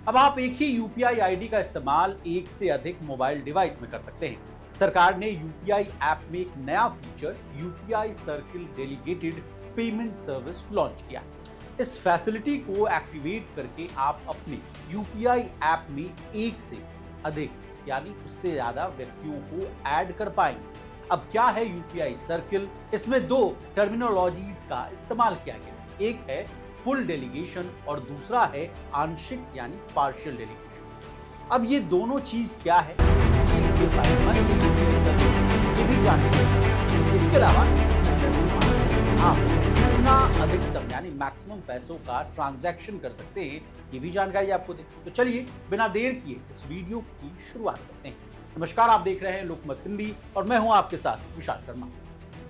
अब आप एक ही यूपीआई आईडी का इस्तेमाल एक से अधिक मोबाइल डिवाइस में कर सकते हैं। सरकार ने यूपीआई ऐप में एक नया feature UPI circle delegated payment service launch किया। इस फैसिलिटी को एक्टिवेट करके आप अपने यूपीआई ऐप में एक से अधिक यानी उससे ज्यादा व्यक्तियों को ऐड कर पाएंगे। अब क्या है यूपीआई सर्किल? इसमें दो टर्मिनोलॉजीज का इस्तेमाल किया गया। एक है फुल डेलीगेशन और दूसरा है आंशिक यानी पार्शियल डेलीगेशन। अब ये दोनों चीज क्या है, इसके लिए फायदेमंद ये भी जानते हैं। इसके अलावा आप कितना अधिकतम यानी मैक्सिमम पैसों का ट्रांजैक्शन कर सकते हैं, ये भी जानकारी आपको दें। तो चलिए बिना देर किए इस वीडियो की शुरुआत करते हैं। नमस्कार, आप देख रहे हैं लोकमत हिंदी और मैं हूं आपके साथ विशाल शर्मा।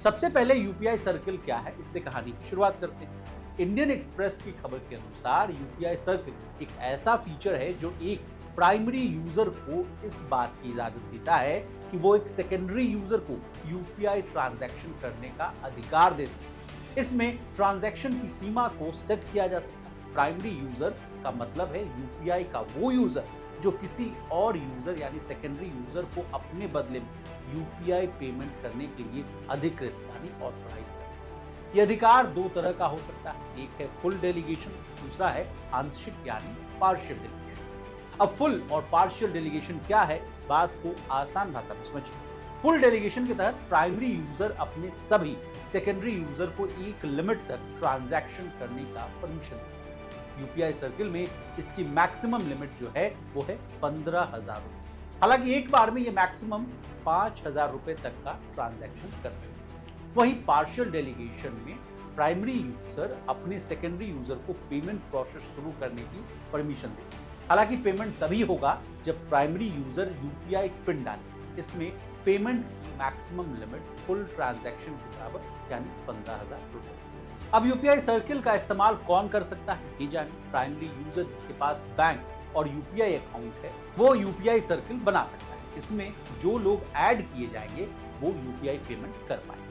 सबसे पहले यूपीआई सर्किल क्या है, इससे कहानी की शुरुआत करते हैं। इंडियन एक्सप्रेस की खबर के अनुसार यूपीआई सर्किल एक ऐसा फीचर है जो एक प्राइमरी यूजर को इस बात की इजाजत देता है कि वो एक सेकेंडरी यूजर को यूपीआई ट्रांजैक्शन करने का अधिकार दे सके। इसमें ट्रांजैक्शन की सीमा को सेट किया जा सकता है। प्राइमरी यूजर का मतलब है यूपीआई का वो यूजर जो किसी और यूजर यानी सेकेंडरी यूजर को अपने बदले में यूपीआई पेमेंट करने के लिए अधिकृत यानी ऑथराइज करता है। यह अधिकार दो तरह का हो सकता है, एक है फुल डेलीगेशन, दूसरा है आंशिक यानी पार्शियल डेलीगेशन। अब फुल और पार्शियल डेलीगेशन क्या है, इस बात को आसान भाषा में समझिए। फुल डेलीगेशन के तहत प्राइमरी यूजर अपने सभी सेकेंडरी यूजर को एक लिमिट तक ट्रांजैक्शन करने का परमिशन देता है। यूपीआई सर्किल में इसकी मैक्सिमम लिमिट जो है वो है 15,000 रुपए। हालांकि एक बार में ये मैक्सिमम 5,000 रुपए तक का ट्रांजैक्शन कर सकते हैं। वहीं पार्शियल डेलीगेशन में प्राइमरी यूजर अपने सेकेंडरी यूजर को पेमेंट प्रोसेस शुरू करने की परमिशन देते हैं। हालांकि पेमेंट तभी होगा जब प्राइमरी यूजर यूपीआई पिन डाले। इसमें पेमेंट की मैक्सिमम लिमिट फुल ट्रांजैक्शन के बराबर यानी 15,000 रुपए। अब यूपीआई सर्किल का इस्तेमाल कौन कर सकता है, ये जानिए। प्राइमरी यूजर जिसके पास बैंक और यूपीआई अकाउंट है वो यूपीआई सर्किल बना सकता है। इसमें जो लोग ऐड किए जाएंगे वो यूपीआई पेमेंट कर पाएंगे।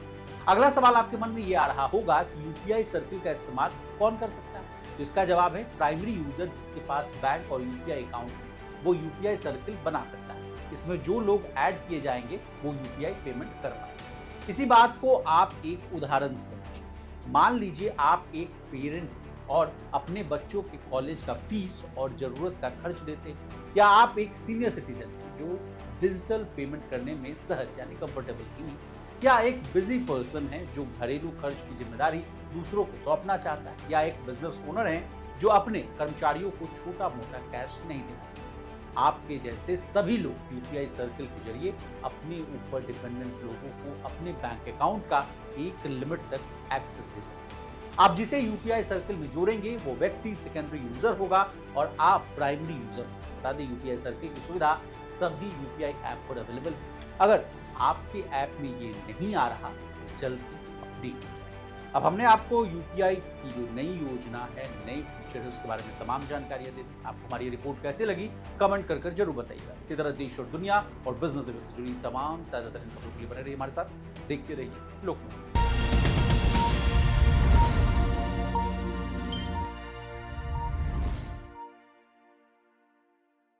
अगला सवाल आपके मन में ये आ रहा होगा कि यूपीआई सर्किल का इस्तेमाल कौन कर सकता है, तो इसका जवाब है प्राइमरी यूजर जिसके पास बैंक और यूपीआई अकाउंट है वो यूपीआई सर्किल बना सकता है। इसमें जो लोग ऐड किए जाएंगे वो यूपीआई पेमेंट कर पाएंगे। इसी बात को आप एक उदाहरण से समझिए। मान लीजिए आप एक पेरेंट और अपने बच्चों के कॉलेज का फीस और जरूरत का खर्च देते हैं, या आप एक सीनियर सिटीजन जो डिजिटल पेमेंट करने में सहज यानी कंफर्टेबल ही नहीं, या एक बिजी पर्सन है जो घरेलू खर्च की जिम्मेदारी दूसरों को सौंपना चाहता है, या एक बिजनेस ओनर है जो अपने कर्मचारियों को छोटा मोटा कैश नहीं देना चाहता। आपके जैसे सभी लोग यूपीआई सर्किल के जरिए अपने ऊपर डिपेंडेंट लोगों को अपने बैंक अकाउंट का एक लिमिट तक एक्सेस दे सकते हैं। आप जिसे यूपीआई सर्किल में जोड़ेंगे वो व्यक्ति सेकेंडरी यूजर होगा और आप प्राइमरी यूजर। बता दें यूपीआई सर्किल की सुविधा सभी यूपीआई ऐप पर अवेलेबल है। अगर आपके ऐप में ये नहीं आ रहा तो जल्दी अपडेट हो जाए। अब हमने आपको यूपीआई की जो नई योजना है, नई फीचर है, उसके बारे में तमाम जानकारियां दे दी। आपको हमारी रिपोर्ट कैसे लगी कमेंट कर जरूर बताइएगा। इसी तरह देश और दुनिया और बिजनेस से जुड़ी तमाम ताजा तरीन खबरों के लिए बने रहिए हमारे साथ। देखते रहिए लोकमत।